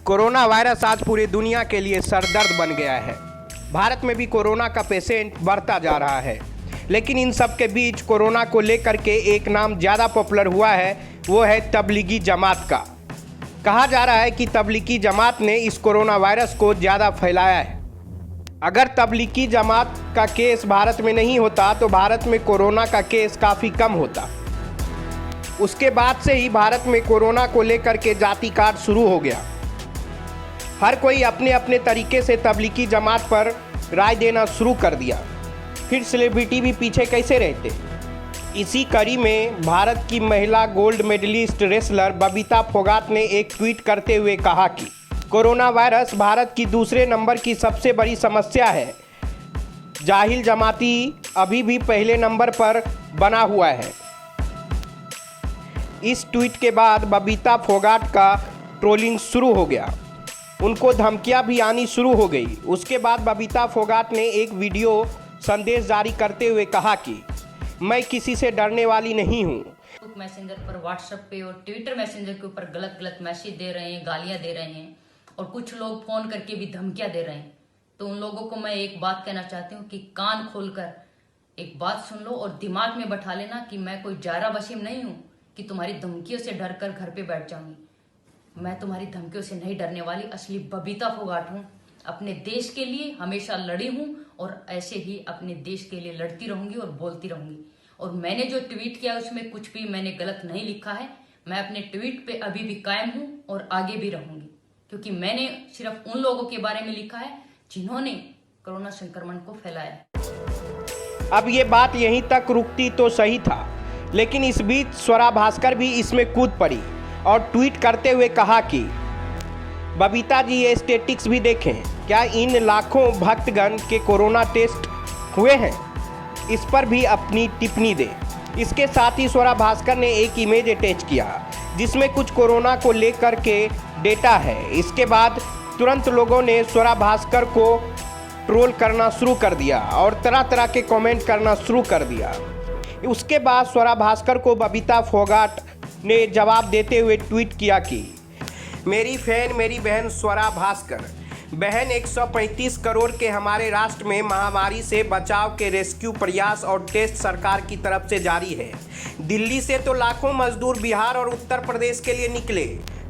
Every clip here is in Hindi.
कोरोना वायरस आज पूरी दुनिया के लिए सरदर्द बन गया है। भारत में भी कोरोना का पेशेंट बढ़ता जा रहा है, लेकिन इन सब के बीच कोरोना को लेकर के एक नाम ज़्यादा पॉपुलर हुआ है, वो है तबलीगी जमात का। कहा जा रहा है कि तबलीगी जमात ने इस कोरोना वायरस को ज़्यादा फैलाया है। अगर तबलीगी जमात का केस भारत में नहीं होता तो भारत में कोरोना का केस काफ़ी कम होता। उसके बाद से ही भारत में कोरोना को लेकर के जाति कार्ड शुरू हो गया। हर कोई अपने अपने तरीके से तबलीगी जमात पर राय देना शुरू कर दिया, फिर सेलिब्रिटी भी पीछे कैसे रहते। इसी कड़ी में भारत की महिला gold medallist wrestler Babita Phogat ने एक ट्वीट करते हुए कहा कि कोरोना वायरस भारत की दूसरे नंबर की सबसे बड़ी समस्या है। जाहिल जमाती अभी भी पहले नंबर पर बना हुआ है। इस ट्वीट के बाद बबीता फोगाट का ट्रोलिंग शुरू हो गया। उनको धमकियां भी आनी शुरू हो गई। उसके बाद बबीता फोगाट ने एक वीडियो संदेश जारी करते हुए कहा कि मैं किसी से डरने वाली नहीं हूँ। फेसबुक मैसेंजर पर, व्हाट्सएप पे और ट्विटर मैसेंजर के ऊपर गलत मैसेज दे रहे हैं, गालियां दे रहे हैं और कुछ लोग फोन करके भी धमकियां दे रहे हैं। तो उन लोगों को मैं एक बात कहना चाहती हूँ कि कान खोलकर एक बात सुन लो और दिमाग में बैठा लेना कि मैं कोई जारा वसीम नहीं हूँ कि तुम्हारी धमकियों से डर कर घर पे बैठ जाऊंगी। मैं तुम्हारी धमकियों से नहीं डरने वाली, असली बबीता फोगाट हूँ। अपने देश के लिए हमेशा लड़ी हूँ और ऐसे ही अपने देश के लिए लड़ती रहूंगी और बोलती रहूंगी। और मैंने जो ट्वीट किया उसमें कुछ भी मैंने गलत नहीं लिखा है। मैं अपने ट्वीट पे अभी भी कायम हूँ और आगे भी रहूंगी, क्योंकि मैंने सिर्फ उन लोगों के बारे में लिखा है जिन्होंने कोरोना संक्रमण को फैलाया। अब ये बात यहीं तक रुकती तो सही था, लेकिन इस बीच स्वरा भास्कर भी इसमें कूद पड़ी और ट्वीट करते हुए कहा कि बबीता जी ये स्टेटिक्स भी देखें, क्या इन लाखों भक्तगण के कोरोना टेस्ट हुए हैं? इस पर भी अपनी टिप्पणी दे। इसके साथ ही स्वरा भास्कर ने एक इमेज अटैच किया जिसमें कुछ कोरोना को लेकर के डेटा है। इसके बाद तुरंत लोगों ने स्वरा भास्कर को ट्रोल करना शुरू कर दिया और तरह तरह के कमेंट करना शुरू कर दिया। उसके बाद स्वरा भास्कर को बबीता फोगाट ने जवाब देते हुए ट्वीट किया कि मेरी फैन मेरी बहन स्वरा भास्कर बहन, 135 करोड़ के हमारे राष्ट्र में महामारी से बचाव के रेस्क्यू प्रयास और टेस्ट सरकार की तरफ से जारी है। दिल्ली से तो लाखों मजदूर बिहार और उत्तर प्रदेश के लिए निकले,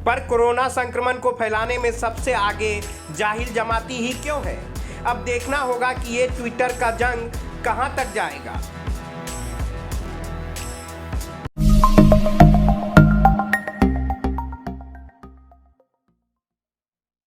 पर कोरोना संक्रमण को फैलाने में सबसे आगे जाहिल जमाती ही क्यों है? अब देखना होगा कि ये ट्विटर का जंग कहां तक जाएगा।